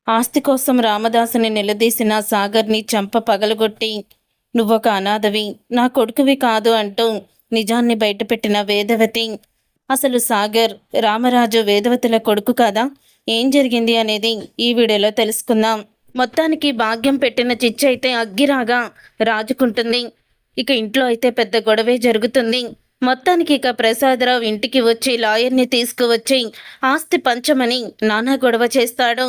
ఆస్తి కోసం రామదాసుని నిలదీసిన సాగర్ని చంప పగలగొట్టి నువ్వొక అనాథవి, నా కొడుకువి కాదు అంటూ నిజాన్ని బయటపెట్టిన వేదవతి. అసలు సాగర్ రామరాజు వేదవతుల కొడుకు కాదా? ఏం జరిగింది అనేది ఈ వీడియోలో తెలుసుకుందాం. మొత్తానికి భాగ్యం పెట్టిన చిచ్చైతే అగ్గిరాగా రాజుకుంటుంది. ఇక ఇంట్లో అయితే పెద్ద గొడవే జరుగుతుంది. మొత్తానికి ఇక ప్రసాదరావు ఇంటికి వచ్చి లాయర్ని తీసుకువచ్చి ఆస్తి పంచమని నానా గొడవ చేస్తాడు.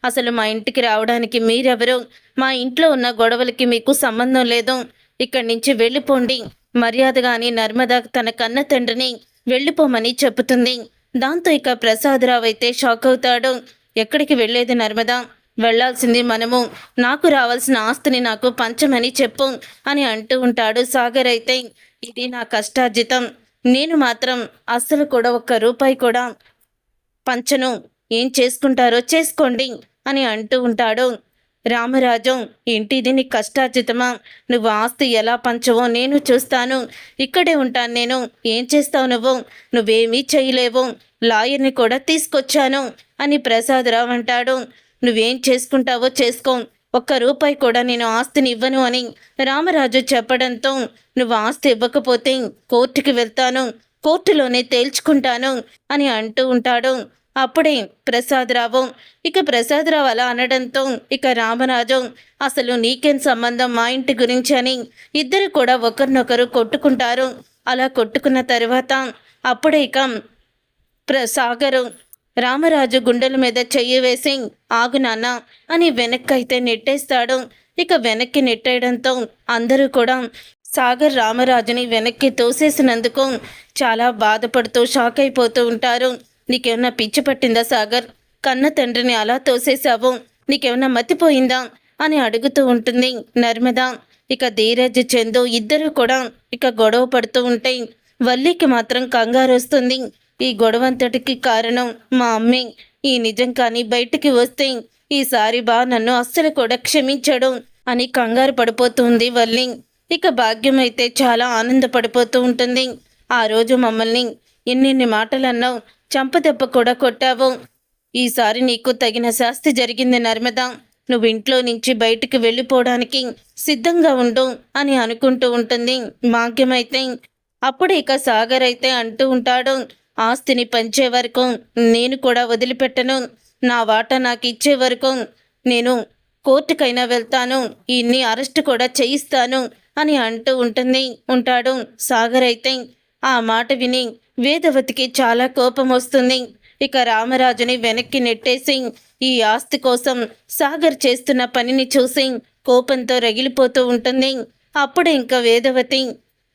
అసలు మా ఇంటికి రావడానికి మీరెవరు? మా ఇంట్లో ఉన్న గొడవలకి మీకు సంబంధం లేదు, ఇక్కడి నుంచి వెళ్ళిపోండి మర్యాదగాని నర్మద తన కన్న తండ్రిని వెళ్ళిపోమని చెబుతుంది. దాంతో ఇక ప్రసాదరావు అయితే షాక్ అవుతాడు. ఎక్కడికి వెళ్ళేది నర్మద? వెళ్లాల్సింది మనము, నాకు రావాల్సిన ఆస్తిని నాకు పంచమని చెప్పు అని అంటూ ఉంటాడు. సాగర్ అయితే ఇది నా కష్టార్జితం, నేను మాత్రం అస్సలు కూడా ఒక్క రూపాయి కూడా పంచను, ఏం చేసుకుంటారో చేసుకోండి అని అంటూ ఉంటాడు. రామరాజు, ఏంటిది నీ కష్టార్జితమా? నువ్వు ఆస్తి ఎలా పంచవో నేను చూస్తాను, ఇక్కడే ఉంటాను నేను. ఏం చేస్తావు నువ్వు? నువ్వేమీ చేయలేవు, లాయర్ని కూడా తీసుకొచ్చాను అని ప్రసాదరావు అంటాడు. నువ్వేం చేసుకుంటావో చేసుకో, ఒక్క రూపాయి కూడా నేను ఆస్తిని ఇవ్వను అని రామరాజు చెప్పడంతో, నువ్వు ఆస్తి ఇవ్వకపోతే కోర్టుకి వెళ్తాను, కోర్టులోనే తేల్చుకుంటాను అని అంటూ ఉంటాడు. అప్పుడే ప్రసాదరావు అలా అనడంతో ఇక రామరాజు, అసలు నీకేం సంబంధం మా ఇంటి గురించి అని ఇద్దరు కూడా ఒకరినొకరు కొట్టుకుంటారు. అలా కొట్టుకున్న తర్వాత అప్పుడే ఇక సాగరు రామరాజు గుండెల మీద చెయ్యి వేసి ఆగు నాన్న అని వెనక్కైతే నెట్టేస్తాడు. ఇక వెనక్కి నెట్టేయడంతో అందరూ కూడా సాగర్ రామరాజుని వెనక్కి తోసేసినందుకు చాలా బాధపడుతూ షాక్ అయిపోతూ ఉంటారు. నీకేమన్నా పిచ్చి పట్టిందా సాగర్? కన్న తండ్రిని అలా తోసేశావు, నీకేమన్నా మతిపోయిందా అని అడుగుతూ ఉంటుంది నర్మద. ఇక ధీరజ్ చందు ఇద్దరు కూడా ఇక గొడవ పడుతూ ఉంటే వల్లికి మాత్రం కంగారు వస్తుంది. ఈ గొడవంతటికి కారణం మా అమ్మే. ఈ నిజం కానీ బయటికి వస్తే ఈసారి నన్ను అస్సలు కూడా క్షమించడు అని కంగారు పడిపోతుంది వల్లి. ఇక భాగ్యం అయితే చాలా ఆనందపడిపోతూ ఉంటుంది. ఆ రోజు మమ్మల్ని ఎన్నెన్ని మాటలు అన్నావు, చంపదెబ్బ కూడా కొట్టావు, ఈసారి నీకు తగిన శాస్తి జరిగింది నర్మద, నువ్వు ఇంట్లో నుంచి బయటికి వెళ్ళిపోవడానికి సిద్ధంగా ఉండు అని అనుకుంటూ ఉంటుంది భాగ్యమైతే. అప్పుడు ఇక సాగర్ అయితే అంటూ ఉంటాడు, ఆస్తిని పంచే వరకు నేను కూడా వదిలిపెట్టను, నా వాటా నాకు ఇచ్చే వరకు నేను కోర్టుకైనా వెళ్తాను, ఇన్ని అరెస్ట్ కూడా చేయిస్తాను అని అంటూ ఉంటాడు సాగర్ అయితే. ఆ మాట విని వేదవతికి చాలా కోపం వస్తుంది. ఇక రామరాజుని వెనక్కి నెట్టేసి ఈ ఆస్తి కోసం సాగర్ చేస్తున్న పనిని చూసి కోపంతో రగిలిపోతూ ఉంటుంది. అప్పుడు ఇంకా వేదవతి,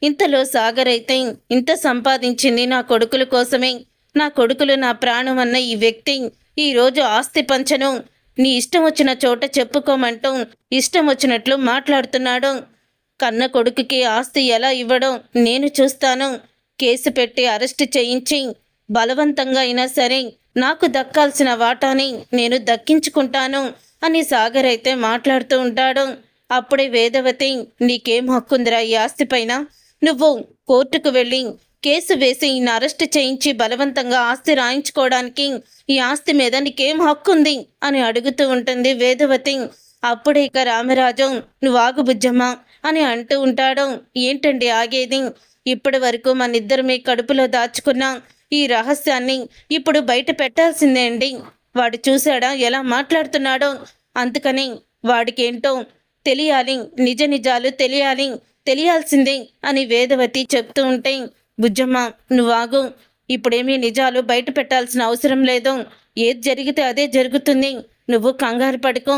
ఇంతలో సాగర్ అయితే ఇంత సంపాదించింది నా కొడుకుల కోసమే, నా కొడుకులు నా ప్రాణం అన్న ఈ వ్యక్తి ఈరోజు ఆస్తి పంచను నీ ఇష్టం వచ్చిన చోట చెప్పుకోమంటూ ఇష్టం వచ్చినట్లు మాట్లాడుతున్నాడు. కన్న కొడుకుకి ఆస్తి ఎలా ఇవ్వడం నేను చూస్తాను, కేసు పెట్టి అరెస్ట్ చేయించి బలవంతంగా అయినా సరే నాకు దక్కాల్సిన వాటాని నేను దక్కించుకుంటాను అని సాగర్ అయితే మాట్లాడుతూ ఉంటాడు. అప్పుడే వేదవతి, నీకేం హక్కుందిరా ఈ ఆస్తి పైన? నువ్వు కోర్టుకు వెళ్ళి కేసు వేసి ఈయన అరెస్ట్ చేయించి బలవంతంగా ఆస్తి రాయించుకోవడానికి ఈ ఆస్తి మీద నీకేం హక్కుంది అని అడుగుతూ ఉంటుంది వేదవతి. అప్పుడే ఇక రామరాజు, నువ్వు ఆగు బుజ్జమ్మ అని అంటూ ఉంటాడు. ఏంటండి ఆగేది? ఇప్పటి వరకు మనిద్దరమే కడుపులో దాచుకున్న ఈ రహస్యాన్ని ఇప్పుడు బయట పెట్టాల్సిందే అండి. వాడు చూశాడా ఎలా మాట్లాడుతున్నాడో? అందుకని వాడికేంటో తెలియాలి, నిజ నిజాలు తెలియాల్సిందే అని వేదవతి చెప్తూ ఉంటే, బుజ్జమ్మ నువ్వాగు, ఇప్పుడేమీ నిజాలు బయట పెట్టాల్సిన అవసరం లేదు, ఏది జరిగితే అదే జరుగుతుంది, నువ్వు కంగారు పడుకో,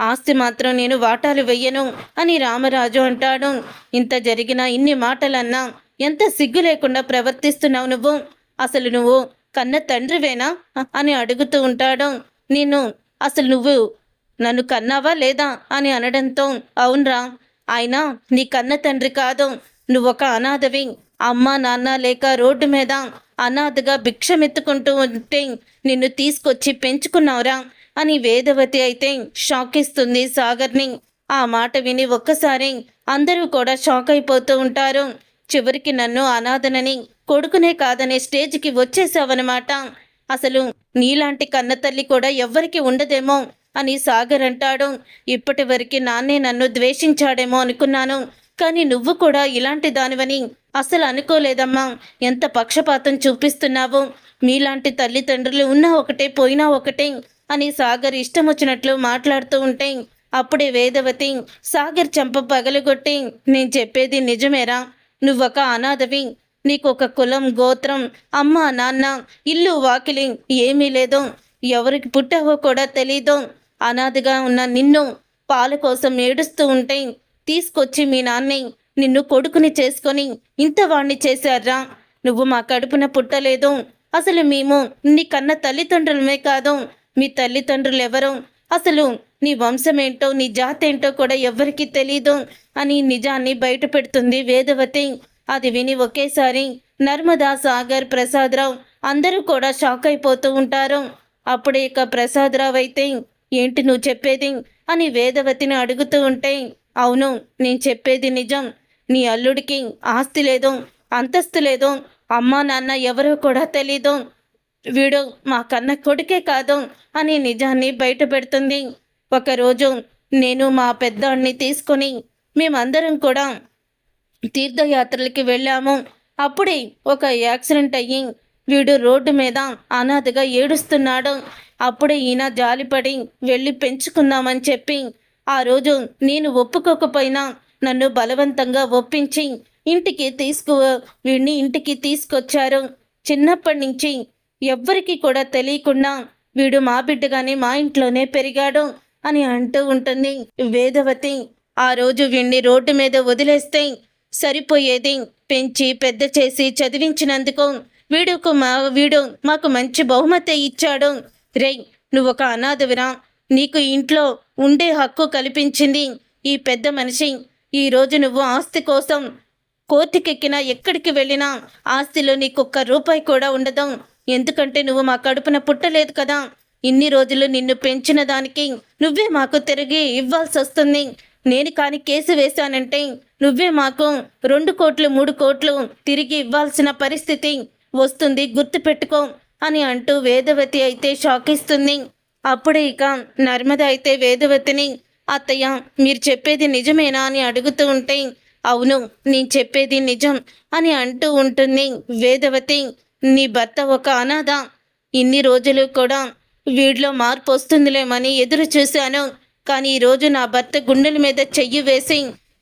ఆస్తి మాత్రం నేను వాటాలు వెయ్యను అని రామరాజు అంటాడు. ఇంత జరిగినా ఇన్ని మాటలన్నా ఎంత సిగ్గు లేకుండా ప్రవర్తిస్తున్నావు నువ్వు? అసలు నువ్వు కన్న తండ్రివేనా అని అడుగుతూ ఉంటాడు. అసలు నువ్వు నన్ను కన్నావా లేదా అని అనడంతో, అవునరా, ఆయన నీ కన్న తండ్రి కాదు, నువ్వొక అనాథవి, అమ్మ నాన్న లేక రోడ్డు మీద అనాథగా భిక్షమెత్తుకుంటూ ఉంటే నిన్ను తీసుకొచ్చి పెంచుకున్నావురా అని వేదవతి అయితే షాక్ ఇస్తుంది సాగర్ని. ఆ మాట విని ఒక్కసారి అందరూ కూడా షాక్ అయిపోతూ ఉంటారు. చివరికి నన్ను అనాథనని కొడుకునే కాదనే స్టేజ్కి వచ్చేసావన్నమాట. అసలు నీలాంటి కన్నతల్లి కూడా ఎవ్వరికి ఉండదేమో అని సాగర్ అంటాడు. ఇప్పటి వరకు నాన్నే నన్ను ద్వేషించాడేమో అనుకున్నాను, కానీ నువ్వు కూడా ఇలాంటి దానివని అసలు అనుకోలేదమ్మా. ఎంత పక్షపాతం చూపిస్తున్నావు. మీలాంటి తల్లిదండ్రులు ఉన్నా ఒకటే పోయినా ఒకటే అని సాగర్ ఇష్టం వచ్చినట్లు మాట్లాడుతూ ఉంటే అప్పుడే వేదవతి సాగర్ చెంప పగలగొట్టి, నేను చెప్పేది నిజమేరా, నువ్వొక అనాథవి. నీకొక కులం, గోత్రం, అమ్మ, నాన్న, ఇల్లు, వాకిలి ఏమీ లేదు. ఎవరికి పుట్టావో కూడా తెలీదు. అనాథగా ఉన్న నిన్ను పాల కోసం ఏడుస్తూ ఉంటే తీసుకొచ్చి మీ నాన్నే నిన్ను కొడుకుని చేసుకొని ఇంత వాణ్ణి చేశారా. నువ్వు మా కడుపున పుట్టలేదు. అసలు మేము నీ కన్న తల్లిదండ్రులమే కాదు. మీ తల్లిదండ్రులు ఎవరు, అసలు నీ వంశమేంటో నీ జాతేంటో కూడా ఎవ్వరికీ తెలీదు అని నిజాన్ని బయట పెడుతుంది వేదవతి. అది విని ఒకేసారి నర్మదా, సాగర్, ప్రసాదరావు అందరూ కూడా షాక్ అయిపోతూ ఉంటారు. అప్పుడే ఇక ప్రసాదరావు అయితే, ఏంటి నువ్వు చెప్పేది అని వేదవతిని అడుగుతూ ఉంటే, అవును నేను చెప్పేది నిజం. నీ అల్లుడికి ఆస్తి లేదు, అంతస్తు లేదు, అమ్మా నాన్న ఎవరో కూడా తెలీదు. వీడు మా కన్న కొడుకే కాదు అని నిజాన్ని బయట పెడుతుంది. ఒకరోజు నేను మా పెద్దాన్ని తీసుకొని మేమందరం కూడా తీర్థయాత్రలకి వెళ్ళాము. అప్పుడే ఒక యాక్సిడెంట్ అయ్యి వీడు రోడ్డు మీద అనాథగా ఏడుస్తున్నాడు. అప్పుడే ఈయన జాలిపడి వెళ్ళి పెంచుకుందామని చెప్పి ఆ రోజు నేను ఒప్పుకోకపోయినా నన్ను బలవంతంగా ఒప్పించి వీడిని ఇంటికి తీసుకొచ్చారు. చిన్నప్పటి నుంచి ఎవ్వరికి కూడా తెలియకుండా వీడు మా బిడ్డగానే మా ఇంట్లోనే పెరిగాడు అని అంటూ ఉంటుంది వేదవతి. ఆ రోజు వీడిని రోడ్డు మీద వదిలేస్తే సరిపోయేది. పెంచి పెద్ద చేసి చదివించినందుకు వీడు మాకు మంచి బహుమతి ఇచ్చాడు. రేయ్, నువ్వొక అనాథవిరా. నీకు ఇంట్లో ఉండే హక్కు కల్పించింది ఈ పెద్ద మనిషి. ఈరోజు నువ్వు ఆస్తి కోసం కోర్టుకెక్కినా ఎక్కడికి వెళ్ళినా ఆస్తిలో నీకు ఒక్క రూపాయి కూడా ఉండదు. ఎందుకంటే నువ్వు మా కడుపున పుట్టలేదు కదా. ఇన్ని రోజులు నిన్ను పెంచిన దానికి నువ్వే మాకు తిరిగి ఇవ్వాల్సి వస్తుంది. నేను కానీ కేసు వేశానంటే నువ్వే మాకు 2 కోట్లు 3 కోట్లు తిరిగి ఇవ్వాల్సిన పరిస్థితి వస్తుంది, గుర్తుపెట్టుకో అని అంటూ వేదవతి అయితే షాక్ ఇస్తుంది. అప్పుడే ఇక నర్మద అయితే వేదవతిని, అత్తయ్య మీరు చెప్పేది నిజమేనా అని అడుగుతూ ఉంటే, అవును నేను చెప్పేది నిజం అని అంటూ ఉంటుంది వేదవతి. నీ భర్త ఒక అనాథ. ఇన్ని రోజులు కూడా వీడిలో మార్పు వస్తుందిలేమని ఎదురు చూశాను. కానీ ఈరోజు నా భర్త గుండెల మీద చెయ్యి వేసి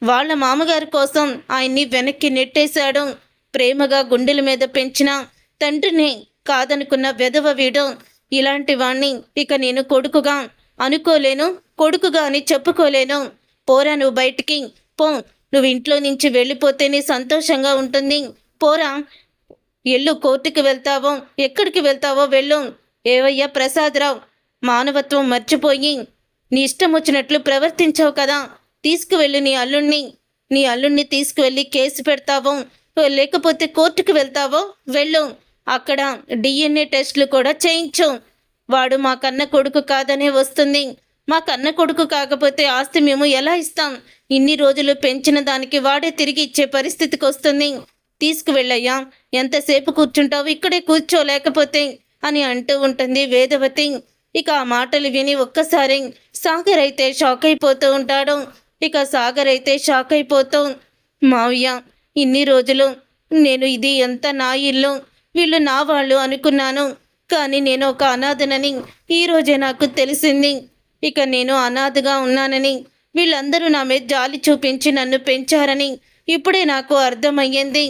వాళ్ళ మామగారి కోసం ఆయన్ని వెనక్కి నెట్టేశాడు. ప్రేమగా గుండెల మీద పెంచిన తండ్రిని కాదనుకున్న వెధవ వీడు. ఇలాంటి వాణ్ణి ఇక నేను కొడుకుగా అనుకోలేను, కొడుకుగా అని చెప్పుకోలేను. పోరా నువ్వు బయటికి పో. నువ్వు ఇంట్లో నుంచి వెళ్ళిపోతేనే సంతోషంగా ఉంటుంది. పోరా, ఎల్లు. కోర్టుకి వెళ్తావో ఎక్కడికి వెళ్తావో వెళ్ళు. ఏవయ్యా ప్రసాదరావు, మానవత్వం మర్చిపోయి నీ ఇష్టం వచ్చినట్లు ప్రవర్తించావు కదా. తీసుకువెళ్ళు నీ అల్లుణ్ణి తీసుకువెళ్ళి కేసు పెడతావో లేకపోతే కోర్టుకు వెళ్తావో వెళ్ళు. అక్కడ DNA టెస్టులు కూడా చేయించు. వాడు మా కన్న కొడుకు కాదనే వస్తుంది. మా కన్న కొడుకు కాకపోతే ఆస్తి మేము ఎలా ఇస్తాం? ఇన్ని రోజులు పెంచిన దానికి వాడే తిరిగి ఇచ్చే పరిస్థితికి వస్తుంది. తీసుకువెళ్ళయ్యా. ఎంతసేపు కూర్చుంటావు? ఇక్కడే కూర్చోలేకపోతే అని అంటూ ఉంటుంది వేదవతి. ఇక ఆ మాటలు విని ఒక్కసారి సాగర్ అయితే షాక్ అయిపోతూ ఉంటాడు. ఇక సాగర్ అయితే షాక్ అయిపోతూ, మావయ్య ఇన్ని రోజులు నేను ఇది ఎంత నా ఇల్లు, వీళ్ళు నా వాళ్ళు అనుకున్నాను. కానీ నేను ఒక అనాథనని ఈరోజే నాకు తెలిసింది. ఇక నేను అనాథగా ఉన్నానని, వీళ్ళందరూ నా మీద జాలి చూపించి నన్ను పెంచారని ఇప్పుడే నాకు అర్థమయ్యింది.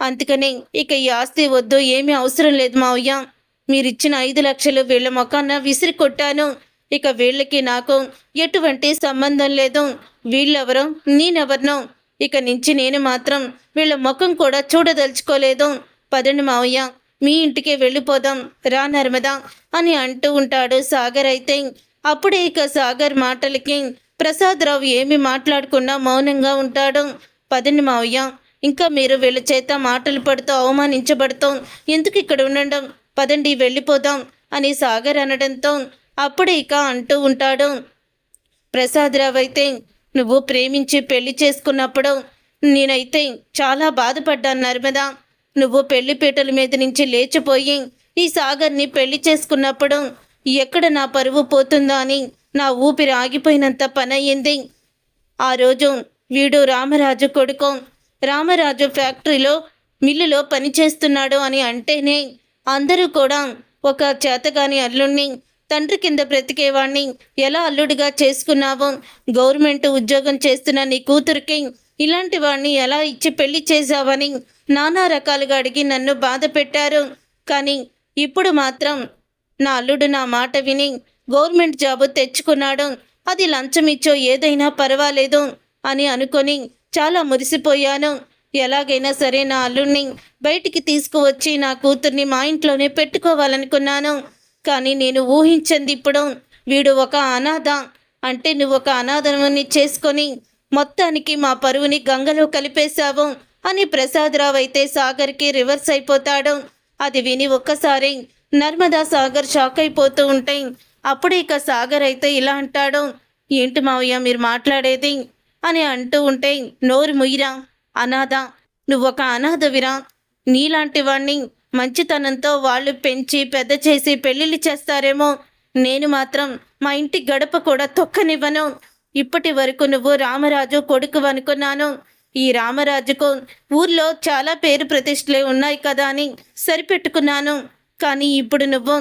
అందుకని ఇక ఈ ఆస్తి వద్దు, ఏమీ అవసరం లేదు మావయ్య. మీరిచ్చిన 5 లక్షలు వీళ్ళ మొఖాన విసిరి కొట్టాను. ఇక వీళ్ళకి నాకు ఎటువంటి సంబంధం లేదు. వీళ్ళెవరో నేనెవరినో ఇక నుంచి నేను మాత్రం వీళ్ళ ముఖం కూడా చూడదలుచుకోలేదు. పదండి మావయ్య, మీ ఇంటికే వెళ్ళిపోదాం రా నర్మదా అని అంటూ ఉంటాడు సాగర్ అయితే. అప్పుడే ఇక సాగర్ మాటలకి ప్రసాదరావు ఏమి మాట్లాడకుండా మౌనంగా ఉంటాడు. పదండి మావయ్య, ఇంకా మీరు వీళ్ళ చేత మాటలు పడుతూ అవమానించబడుతూ ఎందుకు ఇక్కడ ఉండడం, పదండి వెళ్ళిపోదాం అని సాగర్ అనడంతో అప్పుడే ఇక అంటూ ఉంటాడు ప్రసాదరావు అయితే, నువ్వు ప్రేమించి పెళ్లి చేసుకున్నప్పుడు నేనైతే చాలా బాధపడ్డాను నర్మదా. నువ్వు పెళ్లి పీటల మీద నుంచి లేచిపోయి ఈ సాగర్ని పెళ్లి చేసుకున్నప్పుడు ఎక్కడ నా పరువు పోతుందో అని నా ఊపిరి ఆగిపోయినంత పని అయ్యింది. ఆ రోజు వీడు రామరాజు కొడుకు, రామరాజు ఫ్యాక్టరీలో మిల్లులో పనిచేస్తున్నాడు అని అంటేనే అందరూ కూడా ఒక చేతగాని అల్లుణ్ణి, తండ్రి కింద బ్రతికేవాణ్ణి ఎలా అల్లుడిగా చేసుకున్నావు, గవర్నమెంట్ ఉద్యోగం చేస్తున్న నీ కూతురికి ఇలాంటి వాణ్ణి ఎలా ఇచ్చి పెళ్లి చేశావని నానా రకాలుగా అడిగి నన్ను బాధ పెట్టారు. కానీ ఇప్పుడు మాత్రం నా అల్లుడు నా మాట విని గవర్నమెంట్ జాబు తెచ్చుకున్నాడు, అది లంచం ఇచ్చో ఏదైనా పర్వాలేదు అని అనుకొని చాలా మురిసిపోయాను. ఎలాగైనా సరే నా అల్లుడిని బయటికి తీసుకువచ్చి నా కూతుర్ని మా ఇంట్లోనే పెట్టుకోవాలనుకున్నాను. కానీ నేను ఊహించింది ఇప్పుడు వీడు ఒక అనాథ. అంటే నువ్వు ఒక అనాథని చేసుకొని మొత్తానికి మా పరువుని గంగలో కలిపేశావు అని ప్రసాదరావు అయితే సాగర్కి రివర్స్ అయిపోతాడు. అది విని ఒక్కసారి నర్మదా సాగర్ షాక్ అయిపోతూ ఉంటే అప్పుడే ఇక సాగర్ అయితే ఇలా అంటాడు, ఏంటి మావయ్య మీరు మాట్లాడేది అని అంటూ ఉంటే, నోరు ముయ్యిరా అనాథ, నువ్వొక అనాథవిరా. నీలాంటి వాణ్ణి మంచితనంతో వాళ్ళు పెంచి పెద్ద చేసి పెళ్ళిళ్ళు చేస్తారేమో, నేను మాత్రం మా ఇంటి గడప కూడా తొక్కనివ్వను. ఇప్పటి వరకు నువ్వు రామరాజు కొడుకు అనుకున్నాను. ఈ రామరాజుకు ఊర్లో చాలా పేరు ప్రతిష్టలే ఉన్నాయి కదా అని సరిపెట్టుకున్నాను. కానీ ఇప్పుడు నువ్వు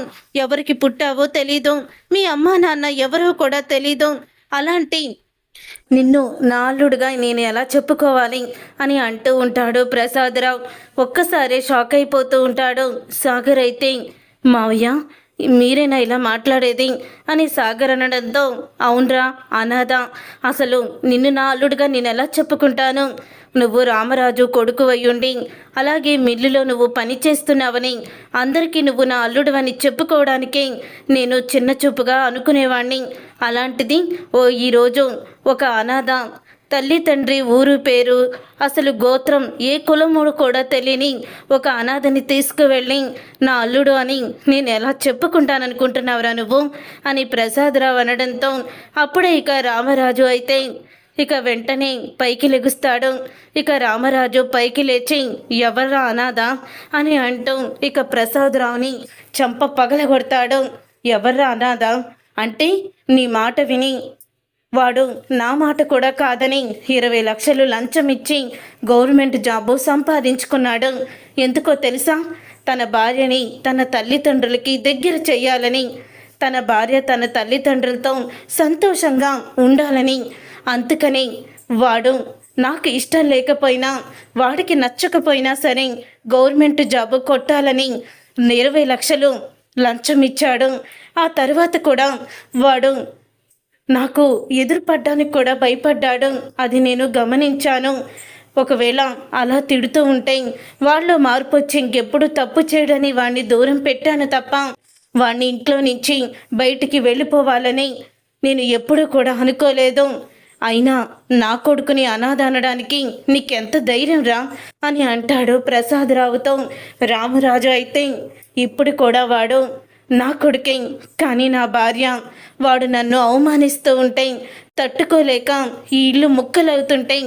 ఎవరికి పుట్టావో తెలీదు, మీ అమ్మా నాన్న ఎవరో కూడా తెలీదు. అలాంటి నిన్ను నా అల్లుడుగా నేను ఎలా చెప్పుకోవాలి అని అంటూ ఉంటాడు ప్రసాదరావు. ఒక్కసారి షాక్ అయిపోతూ ఉంటాడు. సాగర్ అయితే, మావయ్య మీరేనా ఇలా మాట్లాడేది అని సాగర్ అనడంతో, అవునరా అనాథ, అసలు నిన్ను నా అల్లుడుగా నేను ఎలా చెప్పుకుంటాను? నువ్వు రామరాజు కొడుకు అయ్యుండి అలాగే మిల్లులో నువ్వు పని చేస్తున్నావని అందరికీ నువ్వు నా అల్లుడు అని చెప్పుకోవడానికి నేను చిన్న చూపుగా అనుకునేవాణ్ణి. అలాంటిది ఈరోజు ఒక అనాథ, తల్లి తండ్రి ఊరు పేరు అసలు గోత్రం ఏ కులముడు కూడా తెలియని ఒక అనాథని తీసుకువెళ్ళి నా అల్లుడు అని నేను ఎలా చెప్పుకుంటాననుకుంటున్నావురా నువ్వు అని ప్రసాదరావు అనడంతో అప్పుడే ఇక రామరాజు అయితే ఇక వెంటనే పైకి లెగుస్తాడు. ఇక రామరాజు పైకి లేచి, ఎవర్రా అనాథ అని అంటూ ఇక ప్రసాదరావుని చంప పగలగొడతాడు. ఎవర్రా అనాథ అంటే నీ మాట విని వాడు నా మాట కూడా కాదని 20 లక్షలు లంచం ఇచ్చి గవర్నమెంట్ జాబు సంపాదించుకున్నాడు. ఎందుకో తెలుసా? తన భార్యని తన తల్లిదండ్రులకి దగ్గర చెయ్యాలని, తన భార్య తన తల్లిదండ్రులతో సంతోషంగా ఉండాలని. అందుకని వాడు నాకు ఇష్టం లేకపోయినా వాడికి నచ్చకపోయినా సరే గవర్నమెంట్ జాబు కొట్టాలని 20 లక్షలు లంచం ఇచ్చాడు. ఆ తర్వాత కూడా వాడు నాకు ఎదురుపడ్డానికి కూడా భయపడ్డాడు. అది నేను గమనించాను. ఒకవేళ అలా తిడుతూ ఉంటే వాళ్ళు మార్పు వచ్చి ఇంకెప్పుడు తప్పు చేయడని వాడిని దూరం పెట్టాను తప్ప వాడిని ఇంట్లో నుంచి బయటికి వెళ్ళిపోవాలని నేను ఎప్పుడూ కూడా అనుకోలేదు. అయినా నా కొడుకుని అనాథ అనడానికి నీకెంత ధైర్యం రా అని అంటాడు ప్రసాదరావుతో. రామరాజు అయితే, ఇప్పుడు కూడా వాడు నా కొడుకే, కానీ నా భార్య వాడు నన్ను అవమానిస్తూ ఉంటే తట్టుకోలేక ఈ ఇల్లు ముక్కలవుతుంటే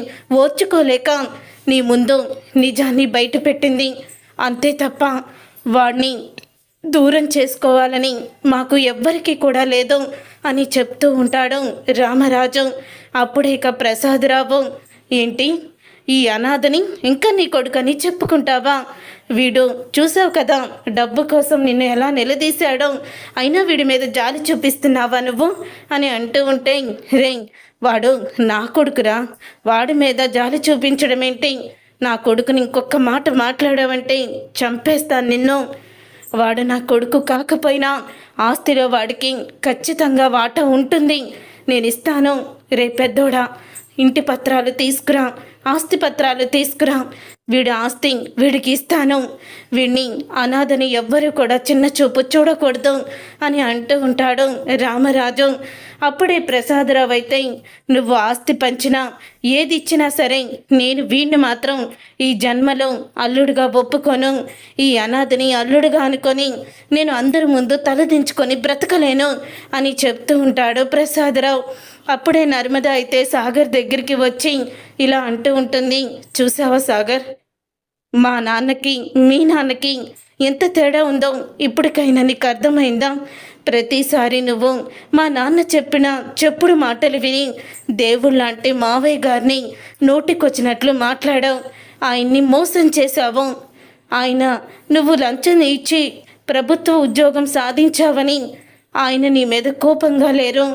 ఓర్చుకోలేక నీ ముందు నిజాన్ని బయట పెట్టింది. అంతే తప్ప వాడిని దూరం చేసుకోవాలని మాకు ఎవ్వరికీ కూడా లేదు అని చెప్తూ ఉంటాడు రామరాజు. అప్పుడే ఇక ప్రసాదరావు, ఏంటి ఈ అనాథని ఇంకా నీ కొడుకని చెప్పుకుంటావా? వీడు చూసావు కదా డబ్బు కోసం నిన్ను ఎలా నిలదీశాడో, అయినా వీడి మీద జాలి చూపిస్తున్నావా నువ్వు అని అంటూ ఉంటే, రే వాడు నా కొడుకురా, వాడి మీద జాలి చూపించడం ఏంటి? నా కొడుకుని ఇంకొక మాట మాట్లాడావంటే చంపేస్తాను నిన్ను. వాడు నా కొడుకు కాకపోయినా ఆస్తిలో వాడికి ఖచ్చితంగా వాటా ఉంటుంది, నేను ఇస్తాను. రే పెద్దోడా, ఇంటి పత్రాలు తీసుకురా, ఆస్తి పత్రాలు తీసుకురా, వీడి ఆస్తి వీడికి ఇస్తాను. వీడిని అనాథని ఎవ్వరూ కూడా చిన్న చూపు చూడకూడదు అని అంటూ ఉంటాడు రామరాజు. అప్పుడే ప్రసాదరావు అయితే, నువ్వు ఆస్తి పంచినా ఏది ఇచ్చినా సరే నేను వీడిని మాత్రం ఈ జన్మలో అల్లుడుగా ఒప్పుకోను. ఈ అనాథని అల్లుడుగా అనుకొని నేను అందరి ముందు తలదించుకొని బ్రతకలేను అని చెప్తూ ఉంటాడు ప్రసాదరావు. అప్పుడే నర్మద అయితే సాగర్ దగ్గరికి వచ్చి ఇలా అంటూ ఉంటుంది, చూసావా సాగర్, మా నాన్నకి మీ నాన్నకి ఎంత తేడా ఉందో ఇప్పటికైనా నీకు అర్థమైందా? ప్రతిసారి నువ్వు మా నాన్న చెప్పిన చెప్పుడు మాటలు విని దేవుళ్ళంటే మావయ్య గారిని నోటికొచ్చినట్లు మాట్లాడావు. ఆయన్ని మోసం చేశావు. ఆయన నువ్వు లంచం ఇచ్చి ప్రభుత్వ ఉద్యోగం సాధించావని ఆయన నీ మీద కోపంగా లేరు.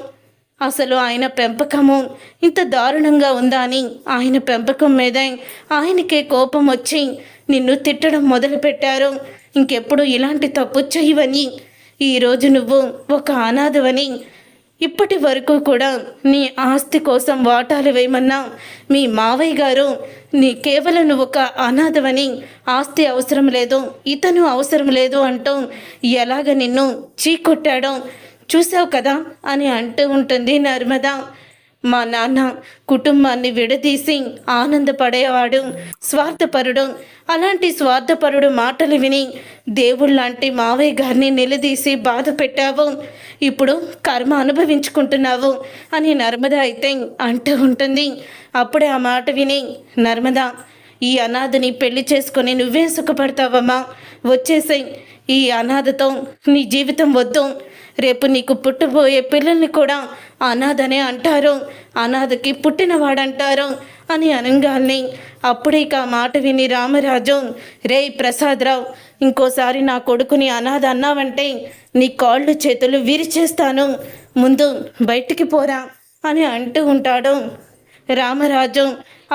అసలు ఆయన పెంపకము ఇంత దారుణంగా ఉందా అని ఆయన పెంపకం మీద ఆయనకే కోపం వచ్చి నిన్ను తిట్టడం మొదలుపెట్టారు. ఇంకెప్పుడు ఇలాంటి తప్పు చేయవని, ఈరోజు నువ్వు ఒక అనాథవని, ఇప్పటి వరకు కూడా నీ ఆస్తి కోసం వాటాలు వేయమన్నా మీ మావయ్య గారు కేవలం నువ్వు ఒక అనాథవని, ఆస్తి అవసరం లేదు, ఇతను అవసరం లేదు అంటూ ఎలాగ నిన్ను చీకొట్టాడో చూసావు కదా అని అంటూ ఉంటుంది నర్మద. మా నాన్న కుటుంబాన్ని విడదీసి ఆనందపడేవాడు, స్వార్థపరుడు. అలాంటి స్వార్థపరుడు మాటలు విని దేవుళ్ళంటి మావయ్య గారిని నిలదీసి బాధ పెట్టావు. ఇప్పుడు కర్మ అనుభవించుకుంటున్నావు అని నర్మద అయితే అంటూ ఉంటుంది. అప్పుడే ఆ మాట విని నర్మద, ఈ అనాథని పెళ్లి చేసుకొని నువ్వే సుఖపడతావమ్మా, వచ్చేసాయి. ఈ అనాథతో నీ జీవితం వద్దు. రేపు నీకు పుట్టబోయే పిల్లల్ని కూడా అనాథనే అంటారు, అనాథకి పుట్టినవాడంటారు అని అనగానే అప్పుడే ఆ మాట విని రామరాజు, రే ప్రసాదరావు, ఇంకోసారి నా కొడుకుని అనాథ అన్నావంటే నీ కాళ్ళు చేతులు విరిచేస్తాను, ముందు బయటికి పోరా అని అంటూ ఉంటాడు రామరాజు.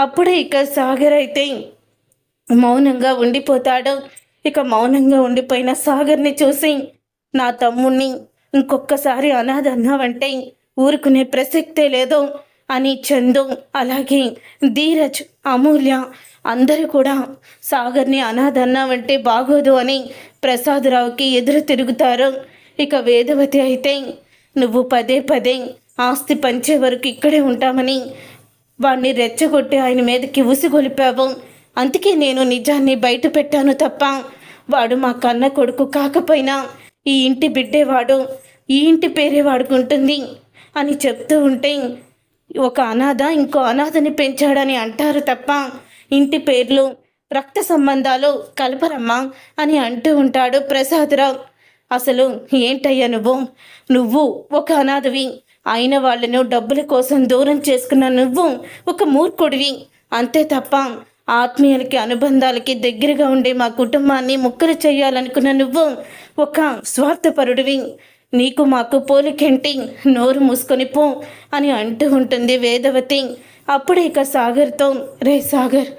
అప్పుడే సాగర్ అయితే మౌనంగా ఉండిపోతాడు. మౌనంగా ఉండిపోయిన సాగర్ని చూసి, నా తమ్ముణ్ణి ఇంకొకసారి అనాథ అన్నావంటే ఊరుకునే ప్రసక్తే లేదు అని చందు, అలాగే ధీరజ్, అమూల్య అందరూ కూడా సాగర్ని అనాథ అన్నావంటే బాగోదు అని ప్రసాదరావుకి ఎదురు తిరుగుతారు. వేదవతి అయితే, నువ్వు పదే పదే ఆస్తి పంచే వరకు ఇక్కడే ఉంటామని వాడిని రెచ్చగొట్టి ఆయన మీదకి ఉసిగొలిపావు. అందుకే నేను నిజాన్ని బయట పెట్టాను తప్ప వాడు మా కన్న కొడుకు కాకపోయినా ఈ ఇంటి బిడ్డేవాడు, ఈ ఇంటి పేరే వాడుకుంటుంది అని చెప్తూ ఉంటే, ఒక అనాథ ఇంకో అనాథని పెంచాడని అంటారు తప్ప ఇంటి పేర్లు రక్త సంబంధాలు కలపరమ్మా అని అంటూ ఉంటాడు ప్రసాదరావు. అసలు ఏంటయ్యా నువ్వు ఒక అనాథవి అయిన వాళ్ళను డబ్బుల కోసం దూరం చేసుకున్న నువ్వు ఒక మూర్ఖుడివి అంతే తప్ప ఆత్మీయులకి అనుబంధాలకి దగ్గరగా ఉండే మా కుటుంబాన్ని ముక్కలు చేయాలనుకున్న నువ్వు ఒక స్వార్థపరుడివి. నీకు మాకు పోలికేంటి, నోరు మూసుకొని పో అని అంటూ ఉంటుంది వేదవతి. అప్పుడే సాగర్తో, రే సాగర్,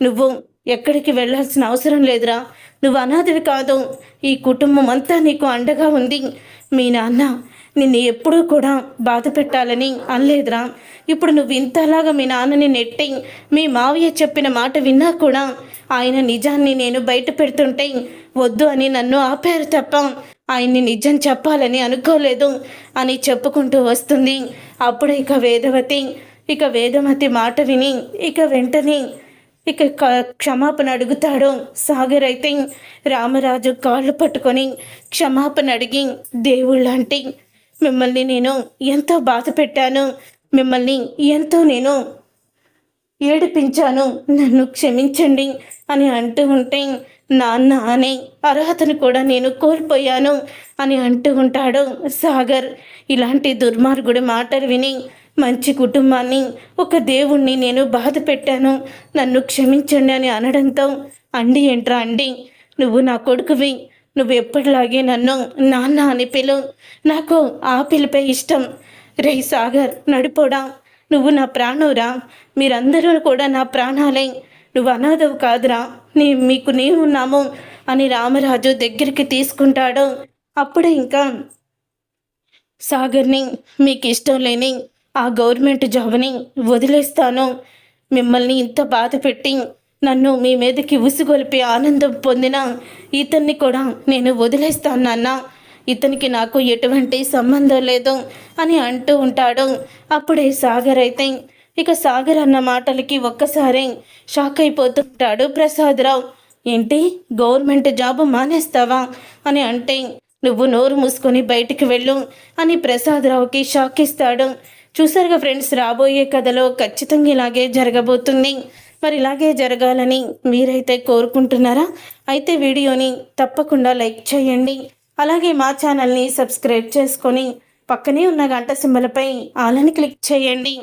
నువ్వు ఎక్కడికి వెళ్ళాల్సిన అవసరం లేదురా, నువ్వు అనాథవి కాదు, ఈ కుటుంబం అంతా నీకు అండగా ఉంది. మీ నాన్న నిన్ను ఎప్పుడూ కూడా బాధ పెట్టాలని అనలేదురా. ఇప్పుడు నువ్వు ఇంతలాగా మీ నాన్నని నెట్టి మీ మావయ్య చెప్పిన మాట విన్నా కూడా ఆయన నిజాన్ని నేను బయట పెడుతుంటే వద్దు అని నన్ను ఆపారు తప్ప ఆయన్ని నిజం చెప్పాలని అనుకోలేదు అని చెప్పుకుంటూ వస్తుంది. అప్పుడు వేదవతి మాట విని వెంటనే క్షమాపణ అడుగుతాడు సాగర్. అయితే రామరాజు కాళ్ళు పట్టుకొని క్షమాపణ అడిగి, దేవుళ్ళంటే మిమ్మల్ని నేను ఎంతో బాధ పెట్టాను, మిమ్మల్ని ఎంతో నేను ఏడిపించాను, నన్ను క్షమించండి అని అంటూ ఉంటే, నాన్న అనే అర్హతను కూడా నేను కోల్పోయాను అని అంటూ ఉంటాడు సాగర్. ఇలాంటి దుర్మార్గుడి మాటలు విని మంచి కుటుంబాన్ని, ఒక దేవుణ్ణి నేను బాధ పెట్టాను, నన్ను క్షమించండి అని అనడంతో, అండి ఏంట్రా అండి, నువ్వు నా కొడుకువి, నువ్వు ఎప్పటిలాగే నన్ను నాన్న అని పిలువు, నాకు ఆ పిలిపే ఇష్టం. రే సాగర్, నడిపోడా, నువ్వు నా ప్రాణురా, మీరందరూ కూడా నా ప్రాణాలే, నువ్వు అనాథవు కాదురా, మీకు నీవున్నాము అని రామరాజు దగ్గరికి తీసుకుంటాడు. అప్పుడే సాగర్ని, మీకు ఇష్టం లేని ఆ గవర్నమెంట్ జాబ్ని వదిలేస్తాను, మిమ్మల్ని ఇంత బాధ పెట్టి నన్ను మీ మీదకి ఉసిగొలిపి ఆనందం పొందిన ఇతన్ని కూడా నేను వదిలేస్తాను నాన్న, ఇతనికి నాకు ఎటువంటి సంబంధం లేదు అని అంటూ ఉంటాడు. అప్పుడే సాగర్ అయితే సాగర్ అన్న మాటలకి ఒక్కసారి షాక్ అయిపోతుంటాడు ప్రసాదరావు. ఏంటి, గవర్నమెంట్ జాబ్ మానేస్తావా అని అంటే, నువ్వు నోరు మూసుకొని బయటికి వెళ్ళు అని ప్రసాదరావుకి షాక్ ఇస్తాడు. చూసారుగా ఫ్రెండ్స్, రాబోయే కథలో ఖచ్చితంగా ఇలాగే జరగబోతుంది. మరి ఇలాగే జరగాలని మీరైతే కోరుకుంటున్నారా? అయితే వీడియోని తప్పకుండా లైక్ చేయండి. అలాగే మా ఛానల్ని సబ్స్క్రైబ్ చేసుకొని పక్కనే ఉన్న గంట సింబలపై ఆల్ అని క్లిక్ చేయండి.